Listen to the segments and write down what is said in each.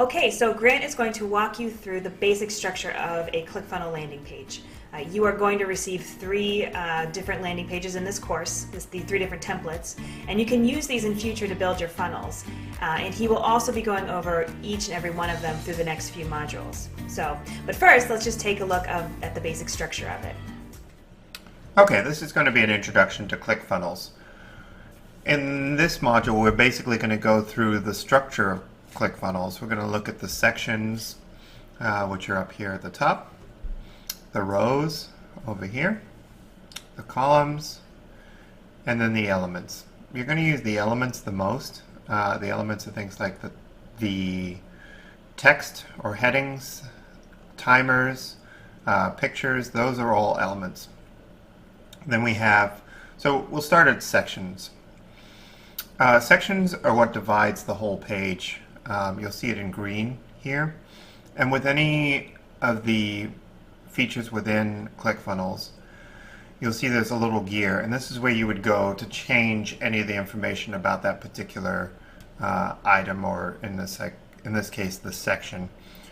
Okay, so Grant is going to walk you through the basic structure of a ClickFunnels landing page. You are going to receive three different landing pages in this course, the three different templates, and you can use these in future to build your funnels. And he will also be going over each and every one of them through the next few modules. But first, let's just take a look at the basic structure of it. Okay, this is going to be an introduction to ClickFunnels. In this module, we're basically going to go through the structure of ClickFunnels. We're going to look at the sections, which are up here at the top, the rows over here, the columns, and then the elements. You're going to use the elements the most. The elements are things like the text or headings, timers, pictures. Those are all elements. Then we have, so we'll start at sections. Sections are what divides the whole page. You'll see it in green here. And with any of the features within ClickFunnels, you'll see there's a little gear, and this is where you would go to change any of the information about that particular item, or in this case, the section.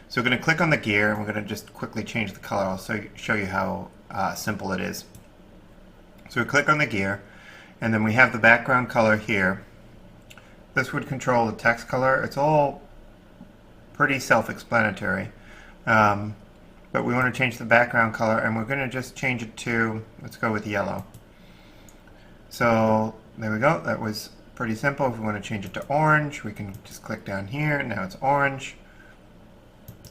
So we're going to click on the gear, and we're going to just quickly change the color. I'll show you how simple it is. So we click on the gear, and then we have the background color here. This would control the text color. It's all pretty self-explanatory, but we want to change the background color, and we're going to just change it to, let's go with yellow. So there we go. That was pretty simple. If we want to change it to orange, we can just click down here. Now it's orange.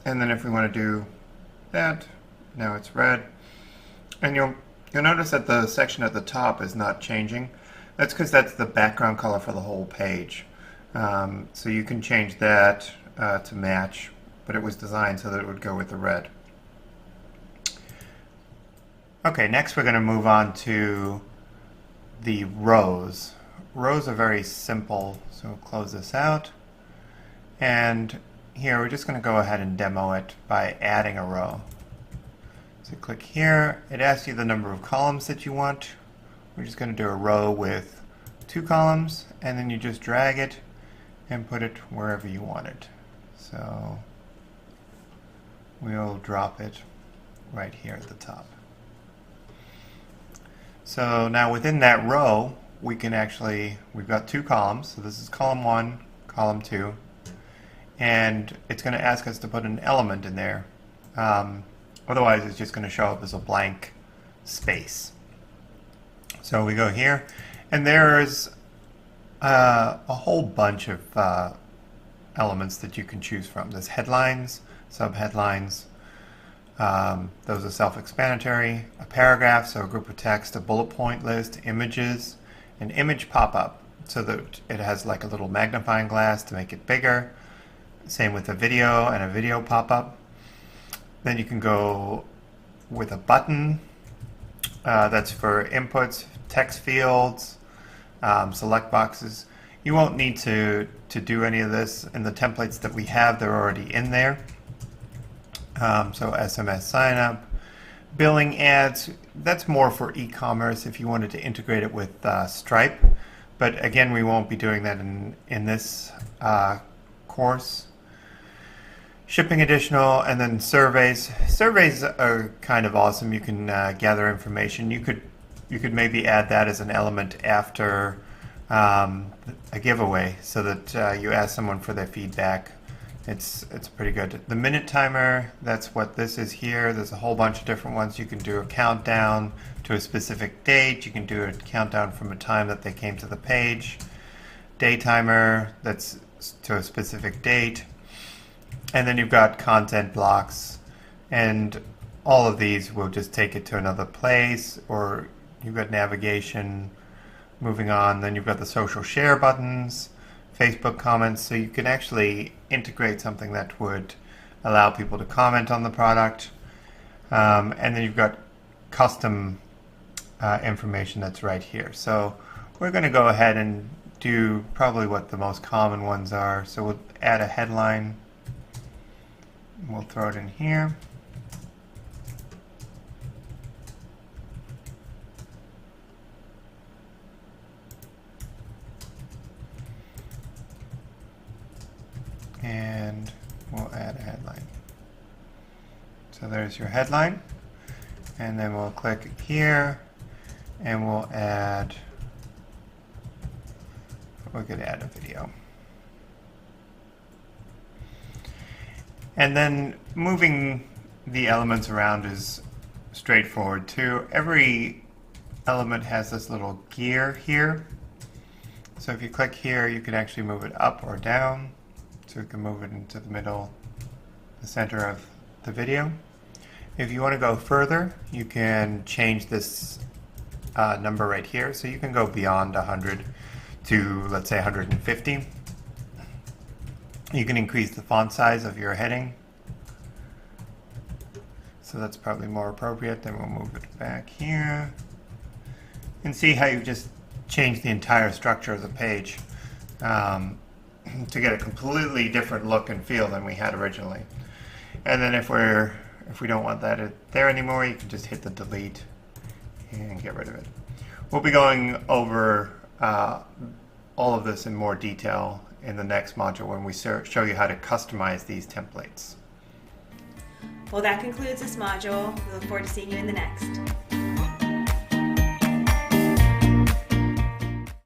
And then if we want to do that, now it's red. And you'll notice that the section at the top is not changing. That's because that's the background color for the whole page. So you can change that to match, but it was designed so that it would go with the red. Okay, next we're going to move on to the rows. Rows are very simple, so we'll close this out. And here we're just going to go ahead and demo it by adding a row. So click here, it asks you the number of columns that you want. We're just going to do a row with 2 columns, and then you just drag it and put it wherever you want it. So we'll drop it right here at the top. So now within that row, we can we've got 2 columns. So this is column 1, column 2, and it's going to ask us to put an element in there. Otherwise, it's just going to show up as a blank space. So we go here, and there's a whole bunch of elements that you can choose from. There's headlines, subheadlines. Those are self-explanatory. A paragraph, so a group of text, a bullet point list, images, an image pop-up, so that it has like a little magnifying glass to make it bigger. Same with a video and a video pop-up. Then you can go with a button. That's for inputs, text fields, select boxes. You won't need to do any of this in the templates that we have. They're already in there. So SMS sign up, billing ads. That's more for e-commerce if you wanted to integrate it with Stripe. But again, we won't be doing that in this course. Shipping additional, and then surveys. Surveys are kind of awesome. You can gather information. You could maybe add that as an element after a giveaway, so that you ask someone for their feedback. It's pretty good. The minute timer, that's what this is here. There's a whole bunch of different ones. You can do a countdown to a specific date. You can do a countdown from a time that they came to the page. Day timer, that's to a specific date. And then you've got content blocks, and all of these will just take it to another place, or you've got navigation, moving on. Then you've got the social share buttons, Facebook comments, so you can actually integrate something that would allow people to comment on the product. And then you've got custom information that's right here. So we're going to go ahead and do probably what the most common ones are. So we'll add a headline. We'll throw it in here. And So there's your headline. And then we'll click here and we could add a video. And then moving the elements around is straightforward too. Every element has this little gear here. So if you click here, you can actually move it up or down. So you can move it into the middle, the center of the video. If you want to go further, you can change this number right here. So you can go beyond 100 to, let's say, 150. You can increase the font size of your heading. So that's probably more appropriate. Then we'll move it back here. And see how you just changed the entire structure of the page to get a completely different look and feel than we had originally. And then if we don't want that there anymore, you can just hit the delete and get rid of it. We'll be going over all of this in more detail in the next module when we show you how to customize these templates. Well, that concludes this module. We look forward to seeing you in the next.